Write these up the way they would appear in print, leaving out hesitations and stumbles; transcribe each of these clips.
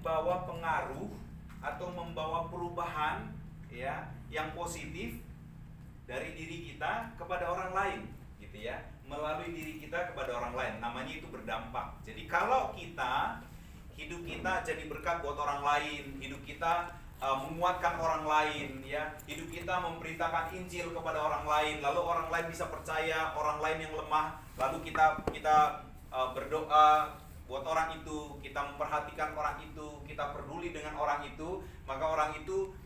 membawa pengaruh atau membawa perubahan ya yang positif dari diri kita kepada orang lain gitu ya, melalui diri kita kepada orang lain. Namanya itu berdampak. Jadi kalau hidup kita jadi berkat buat orang lain, hidup kita menguatkan orang lain ya, hidup kita memberitakan Injil kepada orang lain, lalu orang lain bisa percaya, orang lain yang lemah, lalu kita berdoa buat orang itu, kita memperhatikan orang itu, kita peduli dengan orang itu, maka orang itu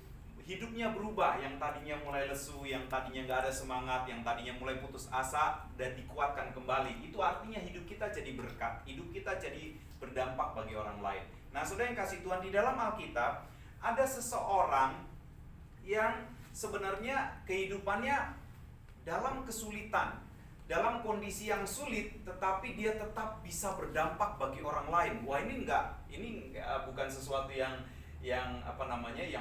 hidupnya berubah. Yang tadinya mulai lesu, yang tadinya gak ada semangat, yang tadinya mulai putus asa, dan dikuatkan kembali. Itu artinya hidup kita jadi berkat, hidup kita jadi berdampak bagi orang lain. Nah, saudara yang kasih Tuhan, di dalam Alkitab ada seseorang yang sebenarnya kehidupannya dalam kesulitan, dalam kondisi yang sulit, tetapi dia tetap bisa berdampak bagi orang lain. Wah, ini bukan sesuatu yang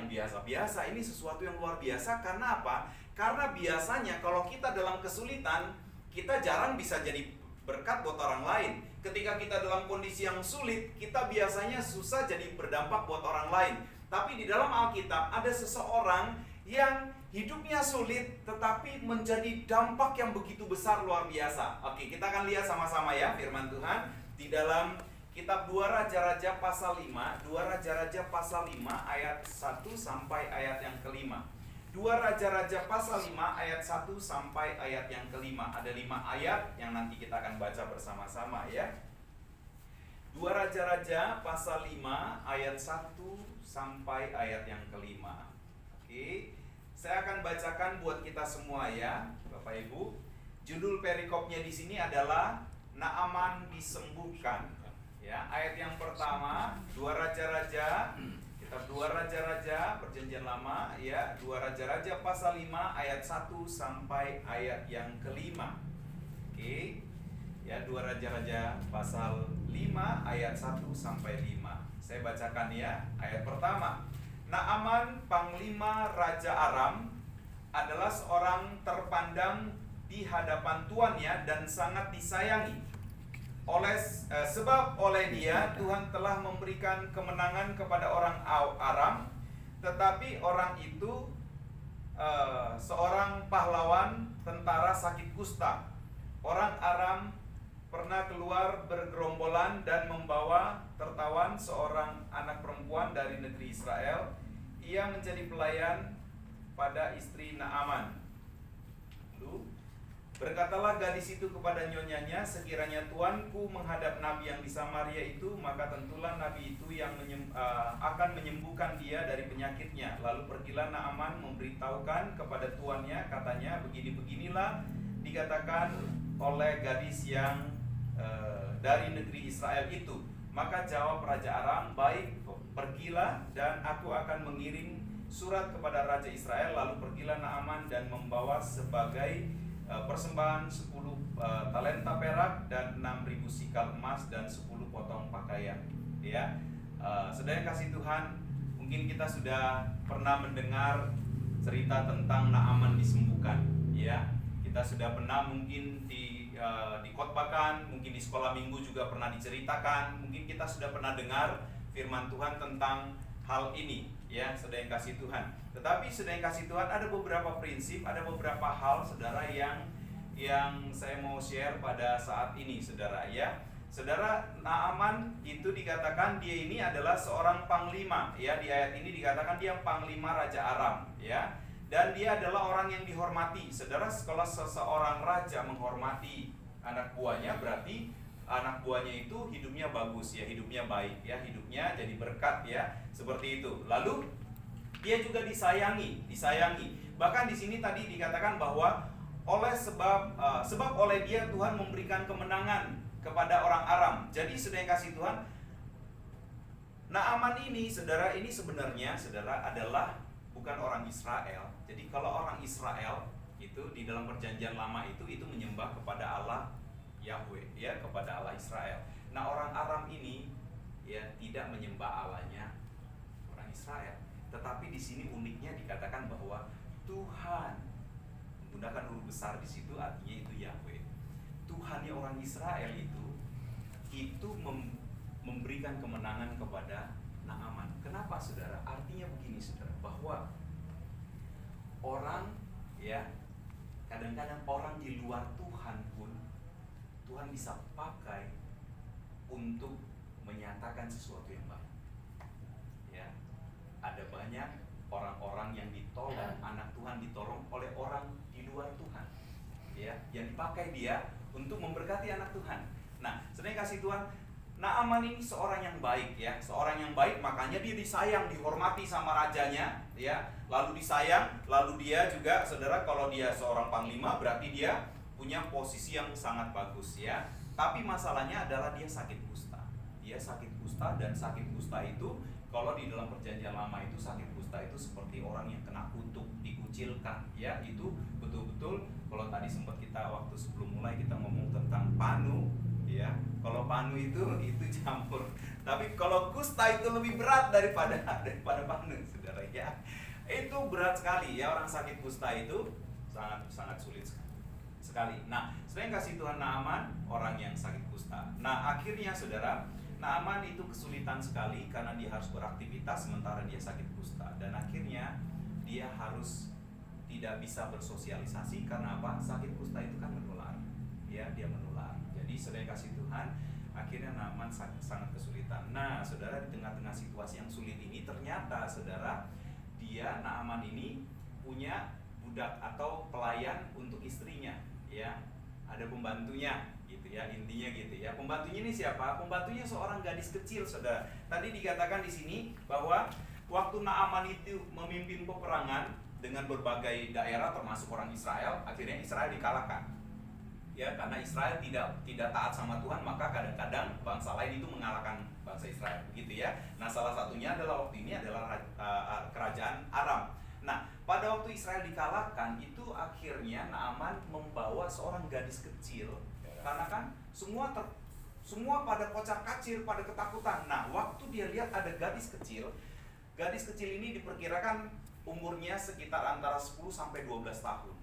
biasa-biasa. Ini sesuatu yang luar biasa. Karena apa? Karena biasanya kalau kita dalam kesulitan, kita jarang bisa jadi berkat buat orang lain. Ketika kita dalam kondisi yang sulit, kita biasanya susah jadi berdampak buat orang lain. Tapi di dalam Alkitab ada seseorang yang hidupnya sulit tetapi menjadi dampak yang begitu besar, luar biasa. Oke, kita akan lihat sama-sama ya firman Tuhan di dalam kitab 2 Raja-Raja pasal 5, 2 Raja-Raja pasal 5 ayat 1 sampai ayat yang kelima. 2 Raja-Raja pasal 5 ayat 1 sampai ayat yang kelima. Ada 5 ayat yang nanti kita akan baca bersama-sama ya. 2 Raja-Raja pasal 5 ayat 1 sampai ayat yang kelima. Oke, saya akan bacakan buat kita semua ya, Bapak Ibu. Judul perikopnya di sini adalah Naaman disembuhkan. Ya, ayat yang pertama 2 Raja-Raja, kitab 2 Raja-Raja Perjanjian Lama ya, 2 Raja-Raja pasal 5 ayat 1 sampai ayat yang kelima. Oke. Ya, 2 Raja-Raja pasal 5 ayat 1 sampai 5. Saya bacakan ya. Ayat pertama. Naaman, panglima Raja Aram, adalah seorang terpandang di hadapan tuannya dan sangat disayangi. Sebab oleh dia Tuhan telah memberikan kemenangan kepada orang Aram, tetapi orang itu seorang pahlawan tentara sakit kusta. Orang Aram pernah keluar bergerombolan dan membawa tertawan seorang anak perempuan dari negeri Israel. Ia menjadi pelayan pada istri Naaman. Lalu berkatalah gadis itu kepada nyonyanya, sekiranya tuanku menghadap nabi yang di Samaria itu, maka tentulah nabi itu yang akan menyembuhkan dia dari penyakitnya. Lalu pergilah Naaman memberitahukan kepada tuannya, katanya, begini-beginilah dikatakan oleh gadis yang dari negeri Israel itu. Maka jawab Raja Aram, baik, pergilah dan aku akan mengirim surat kepada Raja Israel. Lalu pergilah Naaman dan membawa sebagai persembahan 10 talenta perak dan 6.000 sikal emas dan 10 potong pakaian. Ya, saudara yang kasih Tuhan, mungkin kita sudah pernah mendengar cerita tentang Naaman disembuhkan. Ya, kita sudah pernah mungkin dikhotbahkan, mungkin di sekolah minggu juga pernah diceritakan, mungkin kita sudah pernah dengar firman Tuhan tentang hal ini ya, saudara yang kasih Tuhan. Tetapi saudara yang kasih Tuhan, ada beberapa prinsip, ada beberapa hal saudara yang saya mau share pada saat ini saudara ya. Saudara, Naaman itu dikatakan dia ini adalah seorang panglima ya, di ayat ini dikatakan dia panglima Raja Aram ya. Dan dia adalah orang yang dihormati. Saudara, kalau seseorang raja menghormati anak buahnya, berarti anak buahnya itu hidupnya bagus ya, hidupnya baik ya, hidupnya jadi berkat ya, seperti itu. Lalu dia juga disayangi. Bahkan di sini tadi dikatakan bahwa sebab oleh dia Tuhan memberikan kemenangan kepada orang Aram. Jadi saudara yang kasih Tuhan, Naaman ini saudara, ini sebenarnya saudara adalah bukan orang Israel. Jadi kalau orang Israel itu di dalam perjanjian lama itu menyembah kepada Allah Yahweh ya, kepada Allah Israel. Nah, orang Aram ini ya tidak menyembah Allahnya orang Israel. Tetapi di sini uniknya dikatakan bahwa Tuhan menggunakan huruf besar di situ, artinya itu Yahweh. Tuhannya orang Israel itu memberikan kemenangan kepada Naaman. Kenapa saudara? Artinya begini saudara, bahwa orang ya, kadang-kadang orang di luar Tuhan pun Tuhan bisa pakai untuk menyatakan sesuatu yang baik. Ya, ada banyak orang-orang yang ditolong, anak Tuhan ditolong oleh orang di luar Tuhan. Ya, yang dipakai dia untuk memberkati anak Tuhan. Nah, sebenarnya kasih Tuhan, Naaman ini seorang yang baik ya, seorang yang baik, makanya dia disayang, dihormati sama rajanya, ya. Lalu disayang, lalu dia juga, saudara, kalau dia seorang panglima berarti dia punya posisi yang sangat bagus ya. Tapi masalahnya adalah dia sakit kusta. Dia sakit kusta, dan sakit kusta itu kalau di dalam perjanjian lama itu sakit kusta itu seperti orang yang kena kutuk, dikucilkan ya. Itu betul-betul, kalau tadi sempat kita waktu sebelum mulai kita ngomong tentang panu ya. Kalau panu itu campur. Tapi kalau kusta itu lebih berat daripada panu, saudara ya. Itu berat sekali ya, orang sakit kusta itu sangat sulit sekali. Nah, sebenarnya kasih Tuhan Naaman orang yang sakit kusta. Nah, akhirnya saudara, Naaman itu kesulitan sekali karena dia harus beraktivitas sementara dia sakit kusta, dan akhirnya dia harus tidak bisa bersosialisasi karena apa? Sakit kusta itu kan menular. Ya, dia menular. Jadi saudara kasih Tuhan, akhirnya Naaman sangat kesulitan. Nah, saudara, di tengah-tengah situasi yang sulit ini ternyata saudara, dia Naaman ini punya budak atau pelayan untuk istrinya, ya. Ada pembantunya gitu ya, intinya gitu ya. Pembantunya ini siapa? Pembantunya seorang gadis kecil, saudara. Tadi dikatakan di sini bahwa waktu Naaman itu memimpin peperangan dengan berbagai daerah termasuk orang Israel, akhirnya Israel dikalahkan. Ya, karena Israel tidak taat sama Tuhan, maka kadang-kadang bangsa lain itu mengalahkan bangsa Israel, begitu ya. Nah, salah satunya adalah waktu ini adalah kerajaan Aram. Nah, pada waktu Israel dikalahkan itu akhirnya Naaman membawa seorang gadis kecil, karena kan semua pada kocar-kacir, pada ketakutan. Nah, waktu dia lihat ada gadis kecil ini diperkirakan umurnya sekitar antara 10 sampai 12 tahun.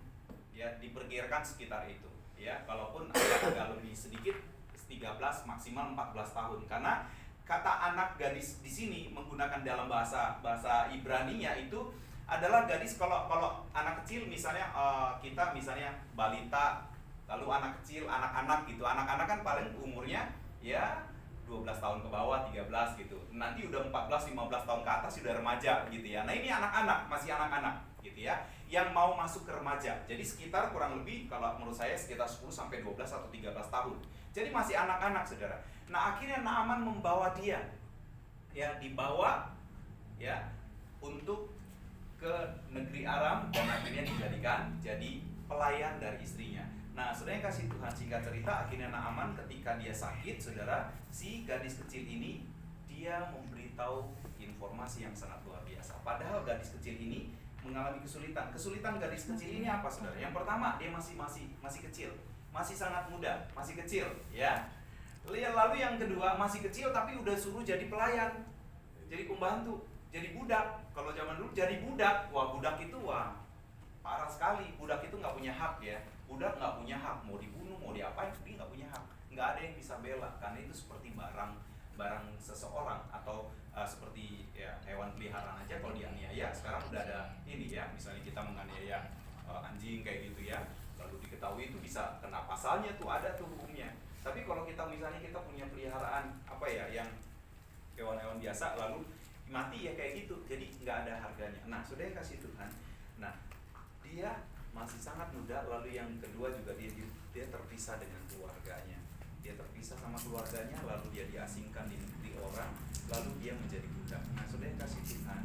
Ya, diperkirakan sekitar itu. Ya, kalaupun agak lebih sedikit 13 maksimal 14 tahun, karena kata anak gadis di sini menggunakan dalam bahasa Ibrani-nya itu adalah gadis. Kalau anak kecil misalnya kita misalnya balita, lalu anak kecil, anak-anak gitu. Anak-anak kan paling umurnya ya 12 tahun ke bawah, 13 gitu. Nanti udah 14-15 tahun ke atas sudah remaja gitu ya. Nah, ini anak-anak, masih anak-anak gitu ya, yang mau masuk ke remaja. Jadi sekitar kurang lebih kalau menurut saya sekitar 10 sampai 12 atau 13 tahun. Jadi masih anak-anak, saudara. Nah, akhirnya Naaman membawa dia. Ya, dibawa ya untuk ke negeri Aram, dan akhirnya dijadikan jadi pelayan dari istrinya. Nah, saudara yang kasih Tuhan, singkat cerita, akhirnya Naaman ketika dia sakit, saudara, si gadis kecil ini dia memberitahu informasi yang sangat luar biasa. Padahal gadis kecil ini mengalami kesulitan. Kesulitan gadis kecil ini apa, saudara? Yang pertama, dia masih kecil, masih sangat muda, masih kecil, ya. Lalu yang kedua, masih kecil tapi udah suruh jadi pelayan, jadi pembantu, jadi budak. Kalau zaman dulu jadi budak, wah budak itu wah parah sekali. Budak itu nggak punya hak ya. Budak nggak punya hak, mau dibunuh, mau diapain, dia nggak punya hak. Nggak ada yang bisa bela, karena itu seperti barang seseorang, atau seperti ya, hewan peliharaan aja kalau dianiaya. Sekarang udah ada ini ya, misalnya kita menganiaya anjing kayak gitu ya, lalu diketahui itu bisa kena pasalnya tuh, ada tuh hukumnya. Tapi kalau kita misalnya kita punya peliharaan apa ya, yang hewan-hewan biasa lalu mati ya kayak gitu, jadi nggak ada harganya. Nah, sudah kasih Tuhan. Nah, dia masih sangat muda. Lalu yang kedua juga dia terpisah dengan keluarganya. Dia terpisah sama keluarganya, lalu dia diasingkan di negeri orang, lalu dia menjadi budak. Nah, sudah kasih Tuhan,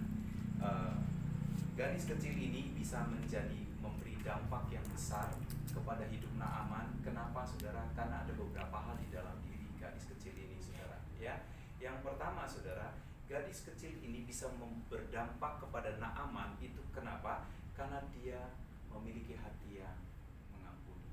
gadis kecil ini bisa memberi dampak yang besar kepada hidup Naaman. Kenapa, saudara? Karena ada beberapa hal di dalam diri gadis kecil ini, saudara. Ya, yang pertama, saudara, gadis kecil ini bisa berdampak kepada Naaman itu kenapa? Karena dia memiliki hati yang mengampuni.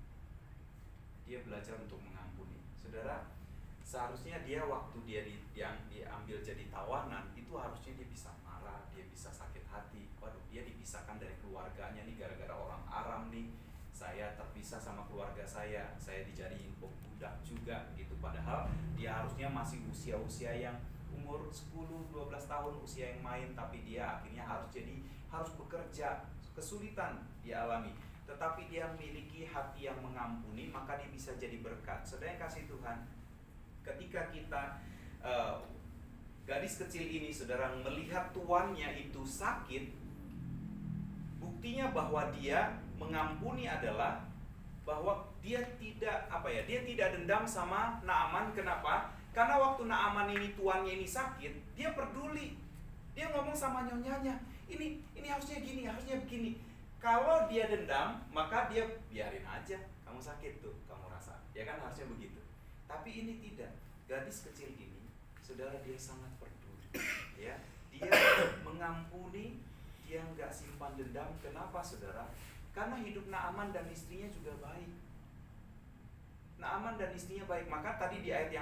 Dia belajar untuk mengampuni. Saudara, seharusnya dia waktu dia diambil jadi tawanan, itu harusnya dia bisa marah, dia bisa sakit hati. Waduh, dia dipisahkan dari keluarganya nih gara-gara orang Aram nih. Saya terpisah sama keluarga saya dijadiin budak juga gitu. Padahal dia harusnya masih usia-usia yang umur 10-12 tahun usia yang main, tapi dia akhirnya harus bekerja, kesulitan dia alami. Tetapi dia memiliki hati yang mengampuni, maka dia bisa jadi berkat. Saudara yang kasih Tuhan, ketika kita gadis kecil ini, saudara, melihat tuannya itu sakit, buktinya bahwa dia mengampuni adalah bahwa dia tidak dendam sama Naaman. Kenapa? Karena waktu Naaman ini tuannya ini sakit, dia peduli. Dia ngomong sama nyonyanya, ini harusnya gini, harusnya begini. Kalau dia dendam, maka dia biarin aja, kamu sakit tuh, kamu rasa, ya kan, harusnya begitu. Tapi ini tidak. Gadis kecil ini, saudara, dia sangat peduli, ya. Dia mengampuni, dia nggak simpan dendam. Kenapa, saudara? Karena hidup Naaman dan istrinya juga baik. Naaman dan istrinya baik. Maka tadi di ayat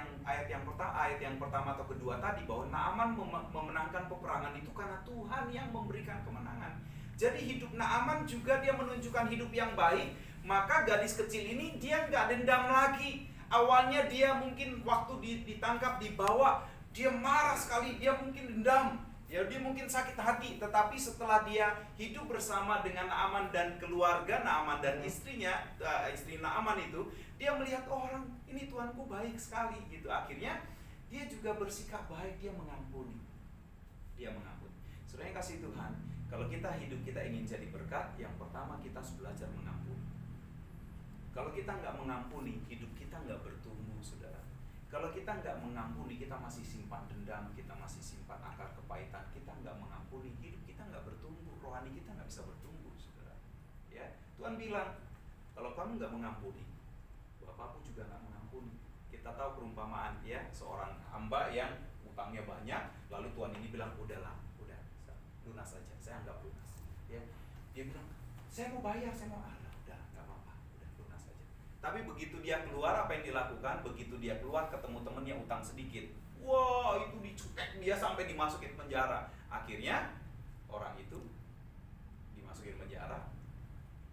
yang pertama atau kedua tadi, bahwa Naaman memenangkan peperangan itu karena Tuhan yang memberikan kemenangan. Jadi hidup Naaman juga dia menunjukkan hidup yang baik. Maka gadis kecil ini dia nggak dendam lagi. Awalnya dia mungkin waktu ditangkap, dibawa, dia marah sekali, dia mungkin dendam, ya, dia mungkin sakit hati. Tetapi setelah dia hidup bersama dengan Naaman dan keluarga Naaman dan istrinya, istri Naaman itu, dia melihat, oh, orang ini Tuanku baik sekali gitu. Akhirnya dia juga bersikap baik, dia mengampuni. Saudara yang kasih Tuhan, kalau kita hidup kita ingin jadi berkat, yang pertama kita harus belajar mengampuni. Kalau kita nggak mengampuni, hidup kita nggak bertumbuh, saudara. Kalau kita nggak mengampuni, kita masih simpan dendam, kita masih simpan akar kepahitan, kita nggak mengampuni, hidup kita nggak bertumbuh, rohani kita nggak bisa bertumbuh, saudara. Ya, Tuhan bilang, kalau kamu nggak mengampuni, Bapakmu juga nggak mengampuni. Kita tahu perumpamaan, ya, seorang hamba yang utangnya banyak, lalu Tuhan ini bilang, udah lunas saja, saya anggap lunas. Ya, dia bilang, saya mau bayar, saya mau Tapi begitu dia keluar, apa yang dilakukan? Begitu dia keluar ketemu temennya utang sedikit, wah, itu dicutek dia sampai dimasukin penjara. Akhirnya orang itu dimasukin penjara,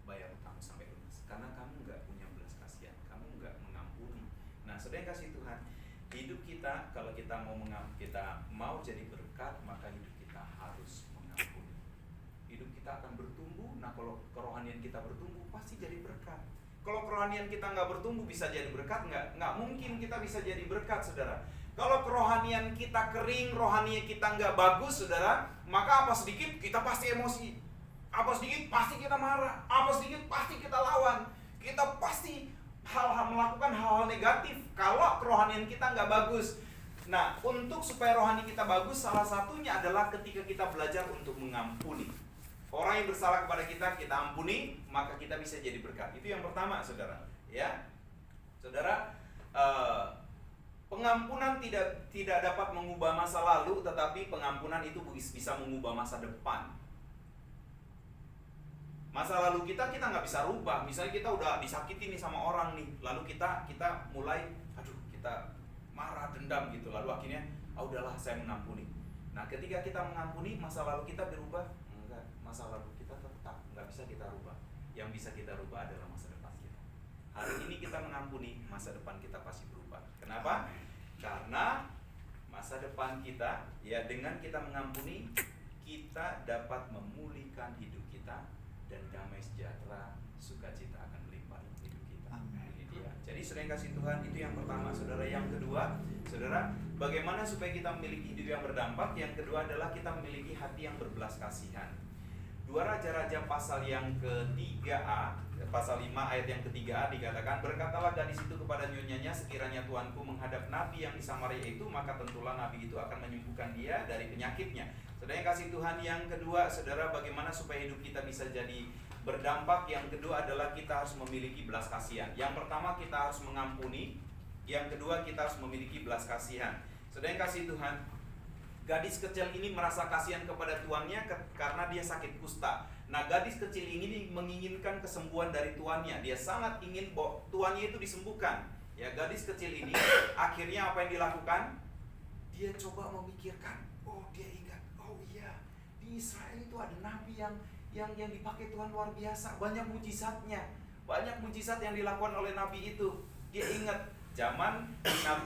bayar utang sampai lunas. Karena kamu nggak punya belas kasihan, kamu nggak mengampuni. Nah, saudara yang kasih Tuhan, hidup kita, kalau kita mau jadi berkat, maka hidup kita harus mengampuni. Hidup kita akan bertumbuh. Nah, kalau kerohanian kita bertumbuh, pasti jadi berkat. Kalau kerohanian kita nggak bertumbuh, bisa jadi berkat? Nggak mungkin kita bisa jadi berkat, saudara. Kalau kerohanian kita kering, rohanian kita nggak bagus, saudara, maka apa sedikit kita pasti emosi, apa sedikit pasti kita marah, apa sedikit pasti kita lawan, kita pasti melakukan hal-hal negatif. Kalau kerohanian kita nggak bagus. Nah, untuk supaya rohani kita bagus, salah satunya adalah ketika kita belajar untuk mengampuni. Orang yang bersalah kepada kita ampuni, maka kita bisa jadi berkat. Itu yang pertama, saudara. Ya, saudara, pengampunan tidak dapat mengubah masa lalu, tetapi pengampunan itu bisa mengubah masa depan. Masa lalu kita nggak bisa rubah. Misalnya kita udah disakiti nih sama orang nih, lalu kita mulai, kita marah, dendam gitu, lalu akhirnya, udahlah, saya mengampuni. Nah, ketika kita mengampuni, masa lalu kita berubah. Masa lalu kita tetap nggak bisa kita rubah. Yang bisa kita rubah adalah masa depan kita. Hari ini kita mengampuni, masa depan kita pasti berubah. Kenapa? Karena masa depan kita, ya, dengan kita mengampuni, kita dapat memulihkan hidup kita, dan damai sejahtera, sukacita akan melimpah hidup kita. Ini dia. Jadi sering kasih Tuhan, itu yang pertama, saudara. Yang kedua, saudara, bagaimana supaya kita memiliki hidup yang berdampak? Yang kedua adalah kita memiliki hati yang berbelas kasihan. 2 Raja-Raja pasal yang ke-3a, pasal 5 ayat yang ke-3a dikatakan, berkatalah gadis itu kepada nyonyanya, sekiranya tuanku menghadap nabi yang di Samaria itu, maka tentulah nabi itu akan menyembuhkan dia dari penyakitnya. Saudara yang kasih Tuhan, yang kedua, saudara, bagaimana supaya hidup kita bisa jadi berdampak? Yang kedua adalah kita harus memiliki belas kasihan. Yang pertama, kita harus mengampuni. Yang kedua, kita harus memiliki belas kasihan. Saudara yang kasih Tuhan, gadis kecil ini merasa kasihan kepada tuannya karena dia sakit kusta. Nah, gadis kecil ini menginginkan kesembuhan dari tuannya. Dia sangat ingin bahwa tuannya itu disembuhkan. Ya, gadis kecil ini akhirnya apa yang dilakukan? Dia coba memikirkan. Oh, dia ingat. Oh iya, di Israel itu ada nabi yang dipakai Tuhan luar biasa. Banyak mujizatnya. Banyak mujizat yang dilakukan oleh nabi itu. Dia ingat zaman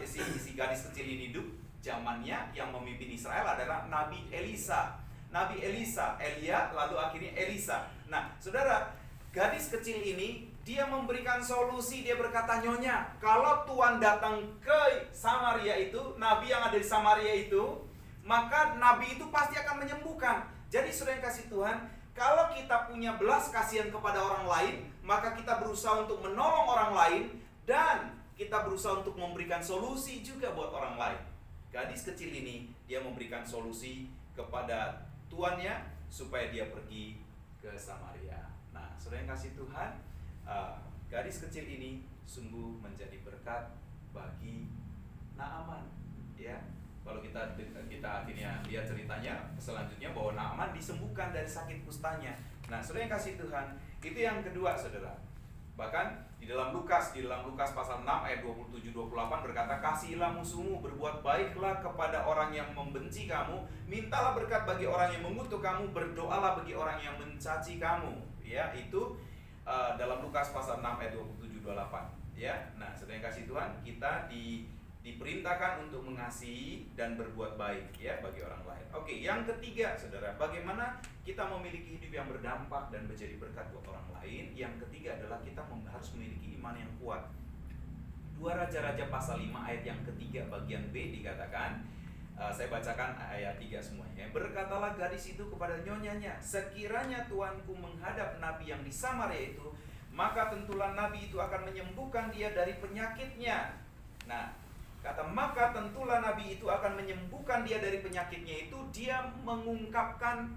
si gadis kecil ini hidup, zamannya yang memimpin Israel adalah Nabi Elisa. Nabi Elisa, Elia, lalu akhirnya Elisa. Nah, saudara, gadis kecil ini dia memberikan solusi. Dia berkata, "Nyonya, kalau Tuhan datang ke Samaria itu, nabi yang ada di Samaria itu, maka nabi itu pasti akan menyembuhkan." Jadi saudara yang kasih Tuhan, kalau kita punya belas kasihan kepada orang lain, maka kita berusaha untuk menolong orang lain, dan kita berusaha untuk memberikan solusi juga buat orang lain. Gadis kecil ini, dia memberikan solusi kepada tuannya supaya dia pergi ke Samaria. Nah, saudara yang kasih Tuhan, gadis kecil ini sungguh menjadi berkat bagi Naaman. Ya, kalau kita akhirnya lihat ceritanya selanjutnya bahwa Naaman disembuhkan dari sakit kustanya. Nah, saudara yang kasih Tuhan, itu yang kedua, saudara. Bahkan di dalam Lukas pasal 6 ayat 27-28 berkata, "Kasihilah musuhmu, berbuat baiklah kepada orang yang membenci kamu, mintalah berkat bagi orang yang mengutuk kamu, berdoalah bagi orang yang mencaci kamu." Ya, itu dalam Lukas pasal 6 ayat 27-28. Ya, nah, saudara yang kasih Tuhan, kita diperintahkan untuk mengasihi dan berbuat baik ya bagi orang lain. Oke, yang ketiga, saudara, bagaimana kita memiliki hidup yang berdampak dan menjadi berkat buat orang lain? Yang ketiga adalah kita harus memiliki iman yang kuat. 2 Raja-Raja pasal 5 ayat yang ketiga bagian B dikatakan, saya bacakan ayat 3 semuanya. "Berkatalah gadis itu kepada nyonyanya, sekiranya tuanku menghadap nabi yang di Samaria itu, maka tentulah nabi itu akan menyembuhkan dia dari penyakitnya." Nah, kata "maka tentulah nabi itu akan menyembuhkan dia dari penyakitnya" itu dia mengungkapkan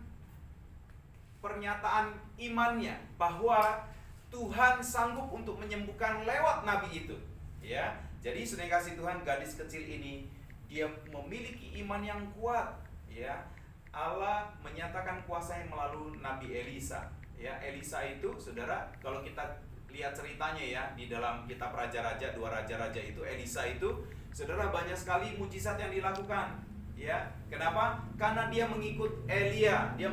pernyataan imannya bahwa Tuhan sanggup untuk menyembuhkan lewat nabi itu. Ya, jadi sudah kasih Tuhan, gadis kecil ini dia memiliki iman yang kuat. Ya, Allah menyatakan kuasanya melalui Nabi Elisa. Ya, Elisa itu, saudara, kalau kita lihat ceritanya ya di dalam kitab Raja-Raja, 2 Raja-Raja itu, Elisa itu, saudara, banyak sekali mujizat yang dilakukan. Ya, kenapa? Karena dia mengikut Elia. Dia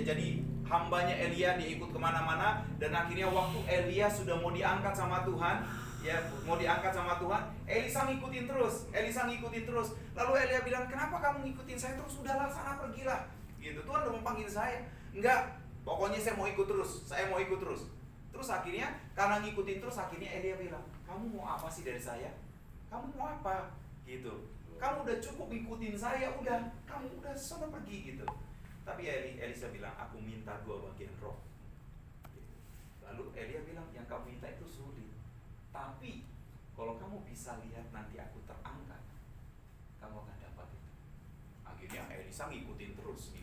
jadi hambanya Elia, dia ikut kemana-mana. Dan akhirnya waktu Elia sudah mau diangkat sama Tuhan, Elisa ngikutin terus. Lalu Elia bilang, "Kenapa kamu ngikutin saya terus? Udahlah, sana pergilah." Gitu, "Tuhan udah memanggil saya." "Enggak, pokoknya saya mau ikut terus. Terus akhirnya karena ngikutin terus, akhirnya Elia bilang, "Kamu mau apa sih dari saya? Kamu mau apa?" Gitu. "Kamu udah cukup ngikutin saya, kamu udah sana pergi." Gitu. Tapi Elisa bilang, "Aku minta 2 bagian roh." Gitu. Lalu Elia bilang, "Yang kamu minta itu sulit, tapi kalau kamu bisa lihat nanti aku terangkat, kamu akan dapat itu." Akhirnya Elisa ngikutin terus.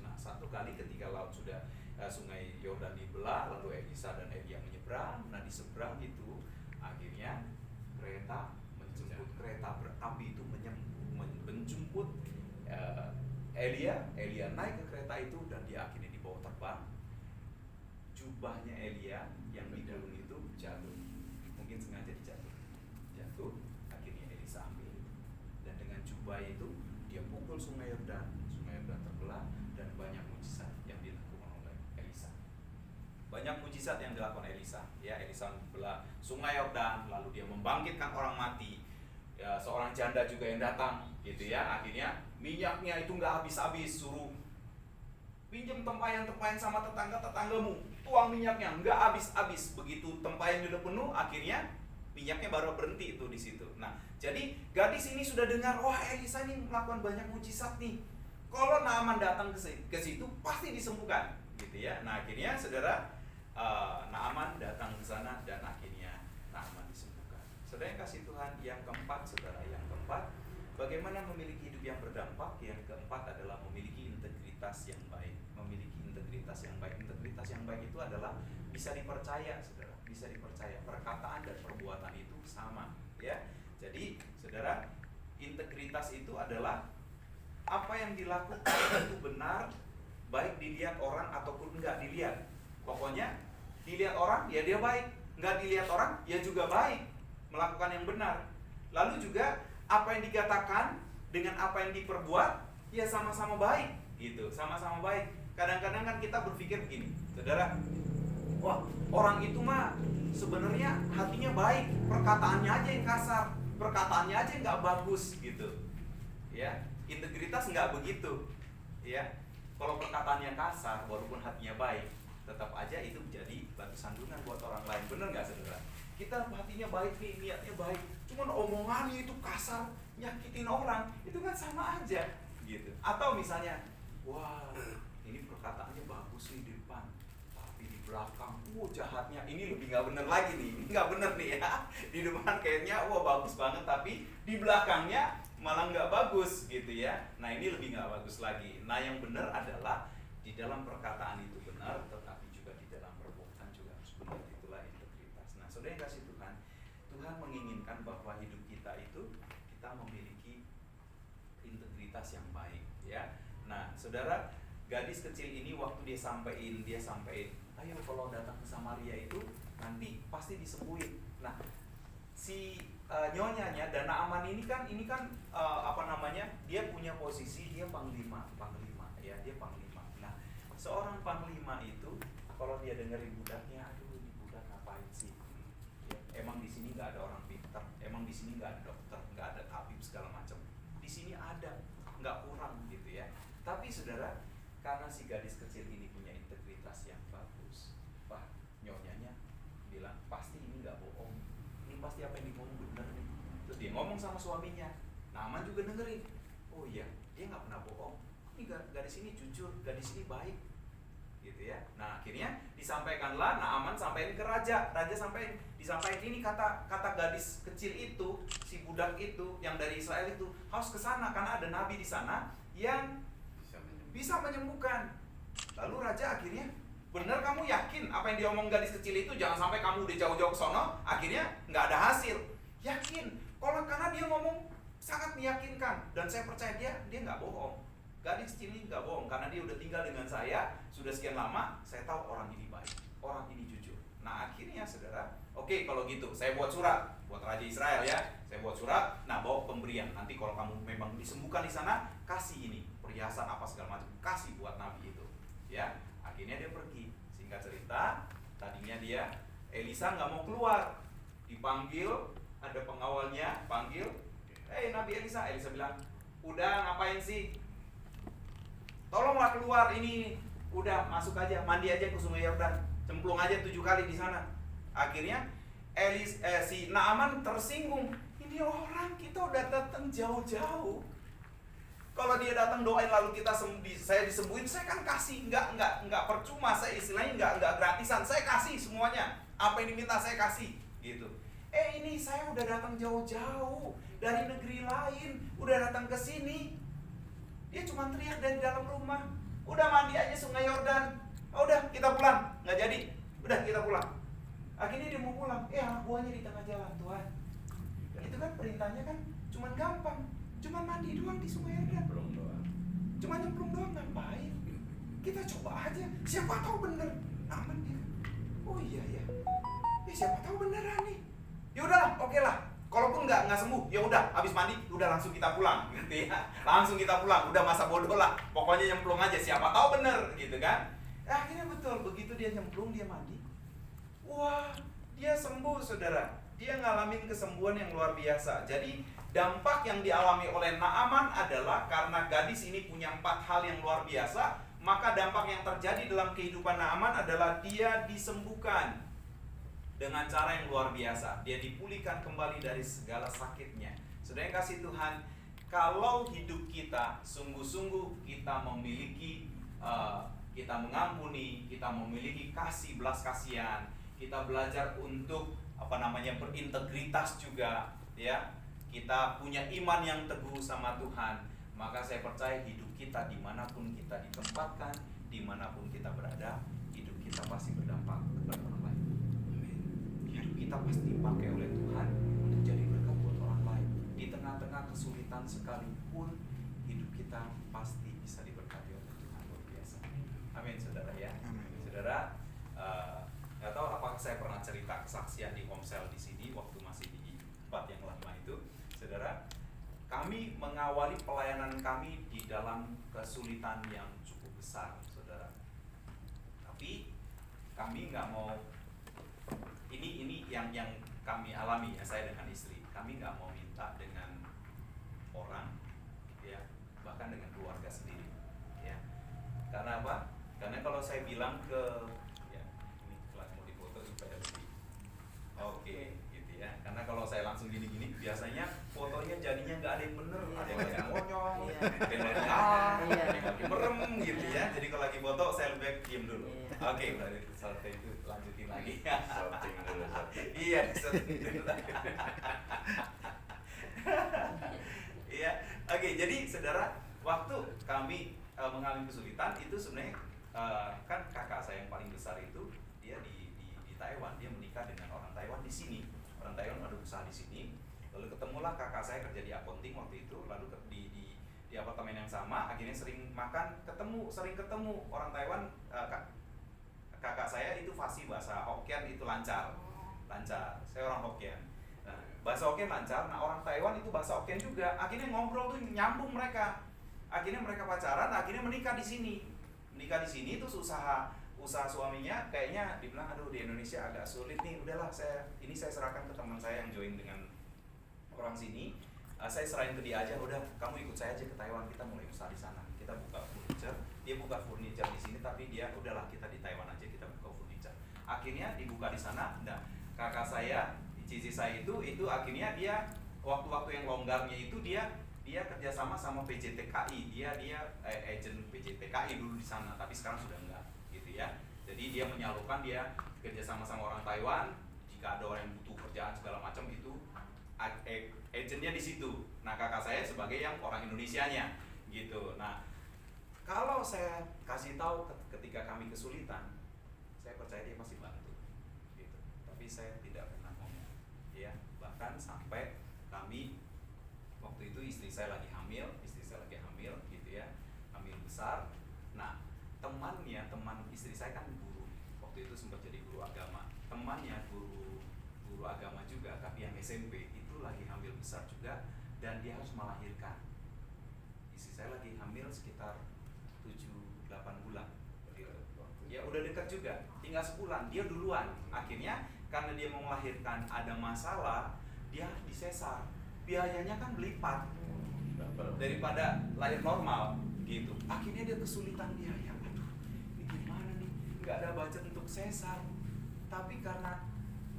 Nah, satu kali ketika laut sudah sungai Yordan dibelah, lalu Elisa dan Elia menyeberang. Nah, di seberang itu akhirnya kereta berapi itu menjemput Elia naik ke kereta itu, dan dia akhirnya dibawa terbang. Jubahnya Elia yang di dalam itu jatuh, mungkin sengaja jatuh. Akhirnya Elisa ambil, dan dengan jubah itu dia pukul sungai Yordan terbelah, dan banyak mujizat yang dilakukan oleh Elisa. Ya, Elisa membelah sungai Yordan, lalu dia membangkitkan orang mati. Ya, seorang janda juga yang datang, gitu ya. Akhirnya minyaknya itu nggak habis-habis, suruh pinjam tempayan sama tetanggamu, tuang minyaknya nggak habis-habis. Begitu tempayan udah penuh, akhirnya minyaknya baru berhenti itu di situ. Nah, jadi gadis ini sudah dengar, wah, Elisa ini melakukan banyak mujizat nih. Kalau Naaman datang ke situ pasti disembuhkan, gitu ya. Nah, akhirnya saudara, Naaman datang ke sana, dan akhirnya Naaman disembuhkan. Saudara yang kasih Tuhan, yang keempat, bagaimana memiliki hidup yang berdampak? Yang keempat adalah memiliki integritas yang baik. Integritas yang baik itu adalah bisa dipercaya, saudara. Bisa dipercaya. Perkataan dan perbuatan itu sama, ya. Jadi, saudara, integritas itu adalah apa yang dilakukan itu benar, baik dilihat orang ataupun enggak dilihat. Pokoknya dilihat orang, ya dia baik. Enggak dilihat orang, ya juga baik, melakukan yang benar. Lalu juga apa yang dikatakan dengan apa yang diperbuat, ya sama-sama baik, gitu, sama-sama baik. Kadang-kadang kan kita berpikir begini, saudara, wah, orang itu mah sebenarnya hatinya baik, perkataannya aja yang kasar, perkataannya aja nggak bagus gitu, ya. Integritas nggak begitu, ya. Kalau perkataannya kasar, walaupun hatinya baik, tetap aja itu menjadi batu sandungan buat orang lain. Bener nggak, saudara? Kita hatinya baik nih, niatnya baik, cuman omongannya itu kasar, nyakitin orang, itu kan sama aja gitu. Atau misalnya, wah ini perkataannya bagus nih di depan, tapi di belakang, jahatnya. Ini lebih nggak bener lagi nih, ini nggak bener nih ya. Di depan kayaknya bagus banget, tapi di belakangnya malah nggak bagus gitu ya. Nah ini lebih nggak bagus lagi. Nah yang benar adalah di dalam perkataan itu benar, tetapi juga di dalam perbuatan juga harus benar. Itulah integritas. Nah saudara yang kasih Tuhan, Tuhan menginginkan bahwa hidup kita itu kita memiliki integritas yang baik, ya. Nah saudara, gadis kecil ini waktu dia sampaikan, ayo kalau datang ke Samaria itu nanti pasti disembuhin. Nah si nyonyanya dan Naaman ini kan dia punya posisi, dia panglima ya, dia panglima. Nah seorang panglima itu kalau dia dengerin budaknya, aduh ini budak ngapain sih ya, emang di sini nggak ada orang pintar, emang di sini nggak ada dokter, nggak ada tabib segala macam, di sini ada, nggak kurang gitu ya. Tapi saudara, karena si gadis kecil ini punya integritas yang bagus, nyonyanya bilang pasti ini nggak bohong, ini pasti apa yang ngomong benar nih. Terus dia ngomong sama suaminya, Naaman juga dengerin, oh iya dia nggak pernah bohong, ini gadis ini jujur, gadis ini baik gitu ya. Nah akhirnya disampaikanlah, Naaman sampaikan ke raja disampaikan ini kata gadis kecil itu, si budak itu yang dari Israel itu harus ke sana karena ada nabi di sana yang bisa menyembuhkan. Lalu raja akhirnya, bener kamu yakin apa yang diomong gadis kecil itu? Jangan sampai kamu udah jauh-jauh ke sono, akhirnya nggak ada hasil. Yakin, karena dia ngomong sangat meyakinkan dan saya percaya dia nggak bohong. Gadis kecil ini nggak bohong karena dia udah tinggal dengan saya sudah sekian lama, saya tahu orang ini baik, orang ini jujur. Nah akhirnya saudara, oke kalau gitu saya buat surat buat Raja Israel ya, saya buat surat. Nah bawa pemberian, nanti kalau kamu memang disembuhkan di sana, kasih ini perhiasan apa segala macam, kasih buat nabi itu ya. Akhirnya dia pergi. Singkat cerita, tadinya Elisa nggak mau keluar, dipanggil, ada pengawalnya, panggil, Nabi Elisa bilang, udah ngapain sih, tolonglah keluar, ini udah masuk aja, mandi aja ke Sungai Yordan, cemplung aja 7 kali di sana. Akhirnya si Naaman tersinggung, ini orang kita udah datang jauh-jauh, kalau dia datang doain lalu saya disembuhin, saya kan kasih, nggak percuma, saya istilahnya nggak gratisan, saya kasih semuanya, apa yang diminta saya kasih, gitu. Ini saya udah datang jauh-jauh dari negeri lain, udah datang ke sini, dia cuma teriak dari dalam rumah, udah mandi aja Sungai Yordan, udah kita pulang, nggak jadi, udah kita pulang. Akhirnya dia mau pulang, anak buahnya di tengah jalan, Tuhan, itu kan perintahnya kan cuma gampang. Cuma mandi doang di Sungai Yordan, cuma nyemplung doang, ngapain? Kita coba aja, siapa tahu bener. Aman dia. Oh iya ya. Siapa tahu beneran nih. Ya udahlah, oke lah. Kalaupun nggak sembuh, ya udah, habis mandi, udah langsung kita pulang, gitu ya. Langsung kita pulang, udah masa bodoh lah. Pokoknya nyemplung aja, siapa tahu bener, gitu kan? Akhirnya betul, begitu dia nyemplung, dia mandi. Wah, dia sembuh, saudara. Dia ngalamin kesembuhan yang luar biasa. Jadi dampak yang dialami oleh Naaman adalah karena gadis ini punya 4 hal yang luar biasa, maka dampak yang terjadi dalam kehidupan Naaman adalah dia disembuhkan dengan cara yang luar biasa. Dia dipulihkan kembali dari segala sakitnya. Saudara yang kasih Tuhan, kalau hidup kita sungguh-sungguh kita memiliki kita mengampuni, kita memiliki kasih, belas kasihan, kita belajar untuk berintegritas juga, ya. Kita punya iman yang teguh sama Tuhan, maka saya percaya hidup kita dimanapun kita ditempatkan, dimanapun kita berada, hidup kita pasti berdampak kepada orang lain. Hidup kita pasti dipakai oleh Tuhan untuk jadi berkat buat orang lain. Di tengah-tengah kesulitan sekalipun, hidup kita pasti bisa diberkati oleh Tuhan, luar biasa. Amin, saudara ya. Amin. Saudara, nggak tahu apakah saya pernah cerita kesaksian di Komsel di sini waktu masih di tempat yang lama itu. Saudara, kami mengawali pelayanan kami di dalam kesulitan yang cukup besar, saudara. Tapi kami nggak mau, ini yang kami alami ya, saya dengan istri. Kami nggak mau minta cerita dengan orang, ya, bahkan dengan keluarga sendiri, ya. Karena apa? Karena kalau saya bilang ke, ya, ini kelas mau difoto supaya lebih oke, gitu ya. Karena kalau saya langsung gini-gini, biasanya fotonya jadinya nggak ada yang bener, ada yang lagi monyong, ada yang lagi merem, gitu ya. Jadi kalau lagi foto, saya lebih baik diem dulu. Oke, berarti selesai itu lanjutin lagi. Sorting dulu. Iya, sorting dulu. Iya, oke. Jadi saudara, waktu kami mengalami kesulitan itu sebenarnya kan kakak saya yang paling besar itu dia di Taiwan, dia menikah dengan orang Taiwan di sini. Orang Taiwan ada usaha di sini. Lalu ketemulah kakak saya kerja di accounting waktu itu, lalu di apartemen yang sama, akhirnya sering ketemu orang Taiwan. Kakak saya itu fasih bahasa Hokkien itu lancar. Saya orang Hokkien. Nah, bahasa Hokkien lancar. Nah, orang Taiwan itu bahasa Hokkien juga. Akhirnya ngobrol tuh nyambung mereka. Akhirnya mereka pacaran, akhirnya menikah di sini. Terus usaha suaminya kayaknya dibilang, aduh di Indonesia agak sulit nih, udahlah saya serahkan ke teman saya yang join dengan orang sini. Saya serahin ke dia aja, udah kamu ikut saya aja ke Taiwan, kita mulai usaha di sana. Kita buka furniture, dia buka furniture di sini, tapi dia udahlah kita di Taiwan aja, kita buka furniture. Akhirnya dibuka di sana. Nah, kakak saya, cici saya itu akhirnya dia waktu-waktu yang longgarnya itu dia kerjasama sama PJTKI, dia agent PJTKI dulu di sana, tapi sekarang sudah enggak, gitu ya. Jadi dia menyalurkan, dia kerjasama sama orang Taiwan, jika ada orang yang butuh kerjaan segala macam itu agentnya di situ. Nah, kakak saya sebagai yang orang Indonesianya, gitu. Nah, kalau saya kasih tahu ketika kami kesulitan, saya percaya dia pasti bantu, gitu. Tapi saya tidak pernah ngomong, ya. Bahkan sampai kami waktu itu istri saya lagi hamil, gitu ya, hamil besar. Nah, teman istri saya kan guru, waktu itu sempat jadi guru agama. Temannya guru agama juga, tapi yang SMP itu lagi hamil besar juga, dan dia harus melahirkan. Istri saya lagi hamil sekitar 7-8 bulan. Ya udah dekat juga, tinggal sebulan, dia duluan. Akhirnya karena dia mau melahirkan ada masalah, dia disesar. Biayanya kan berlipat daripada lahir normal, gitu. Akhirnya dia kesulitan biaya. Aduh, ini gimana nih? Nggak ada budget untuk sesar. Tapi karena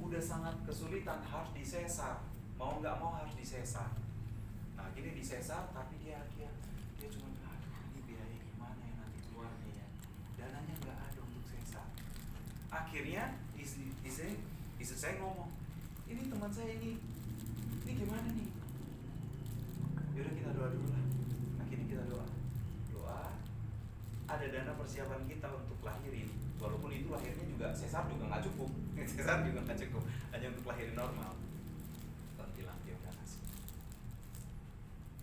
udah sangat kesulitan harus disesar, mau nggak mau harus disesar. Nah, gini disesar, tapi dia cuma, aduh, ini biaya gimana ya nanti keluarnya ya? Dananya nggak ada untuk sesar. Akhirnya istri saya ngomong, ini teman saya ini gimana nih? Yaudah kita doa dulu lah. Akhirnya kita doa. Ada dana persiapan kita untuk lahirin. Walaupun itu lahirnya juga sesar juga nggak cukup. Hanya untuk lahirin normal. Tuhan bilang dia udah kasih.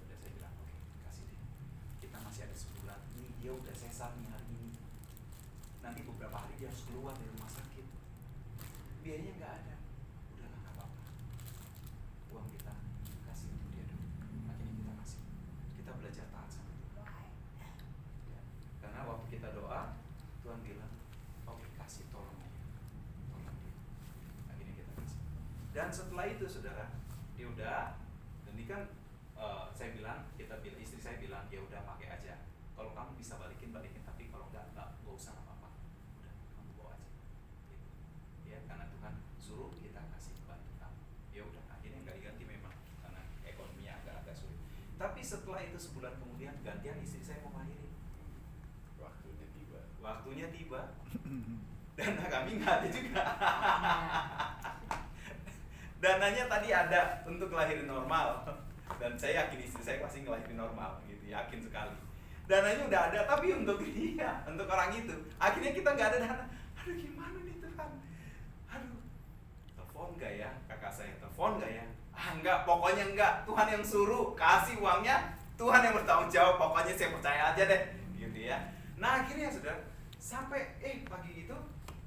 Udah, saya bilang oke, kasih deh. Kita masih ada sebulan. Ini dia udah sesar nih hari ini. Nanti beberapa hari dia harus keluar dari rumah sakit. Biayanya nggak ada. Udahlah, nggak apa-apa. Uang kita kasih untuk dia dulu. Akhirnya kita kasih. Kita belajar taat sama Tuhan. Ya. Karena waktu kita doa, Tuhan bilang, oke, kasih, tolong dia. Akhirnya kita kasih. Dan setelah itu, saudara, dia udah, dan ini kan saya bilang, istri saya bilang, ya udah pakai aja. Kalau kamu bisa balikin, tapi kalau nggak usah apa-apa. Udah, kamu bawa aja. Gitu. Ya, karena Tuhan suruh kita kasih bantu kamu. Ya udah, akhirnya nggak diganti memang karena ekonominya agak sulit. Tapi setelah itu sebulan kemudian gantian istri saya mau lahirin. Waktunya tiba. Dana kami nggak ada juga. Dananya tadi ada untuk lahirin normal, dan saya yakin istri saya pasti ngelahirin normal, gitu, yakin sekali. Dananya udah ada, tapi untuk dia, untuk orang itu, akhirnya kita nggak ada dana. Aduh, gimana nih Tuhan? Aduh, telepon nggak ya kakak saya? Telepon nggak ya? Enggak, pokoknya enggak. Tuhan yang suruh, kasih uangnya, Tuhan yang bertanggung jawab. Pokoknya saya percaya aja deh, gitu ya. Nah, akhirnya sudah sampai pagi itu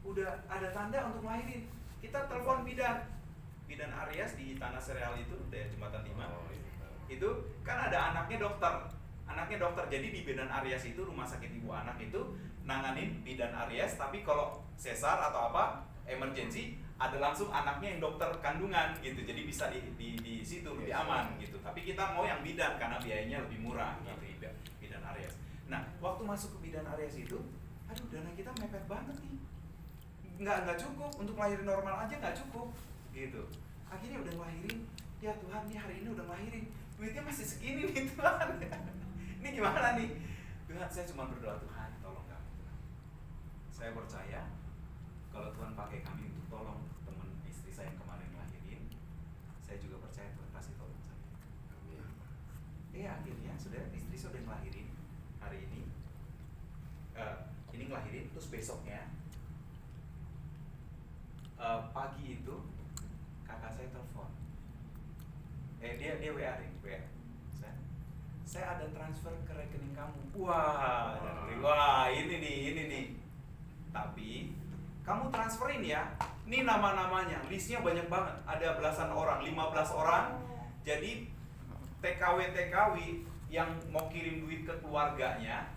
udah ada tanda untuk lahirin. Kita telepon bidan Aries di Tanah Sereal itu, dari Jembatan 5. Itu kan ada anaknya dokter. Jadi di bidan Aries itu, rumah sakit ibu anak itu nanganin bidan Aries, tapi kalau sesar atau apa emergency ada langsung anaknya yang dokter kandungan gitu, jadi bisa di situ lebih aman gitu. Tapi kita mau yang bidan karena biayanya lebih murah gitu, bidan Aries. Nah, waktu masuk ke bidan Aries itu, aduh dana kita mepet banget nih, nggak cukup untuk lahirin normal aja, nggak cukup gitu. Akhirnya udah ngelahirin, ya Tuhan nih hari ini udah ngelahirin, duitnya masih segini nih Tuhan. Ini gimana nih Tuhan? Saya cuma berdoa, Tuhan tolong kami Tuhan. Saya percaya kalau Tuhan pakai kami untuk tolong teman istri saya yang kemarin ngelahirin, saya juga percaya Tuhan kasih tolong saya. Akhirnya sudah istri saya udah ngelahirin hari ini, ngelahirin, terus besoknya pagi itu kakak saya telepon, dia WA. Saya ada transfer ke rekening kamu. Wah, ini nih. Tapi kamu transferin ya. Ini nama-namanya, listnya banyak banget. Ada belasan orang, 15 orang. Jadi TKW yang mau kirim duit ke keluarganya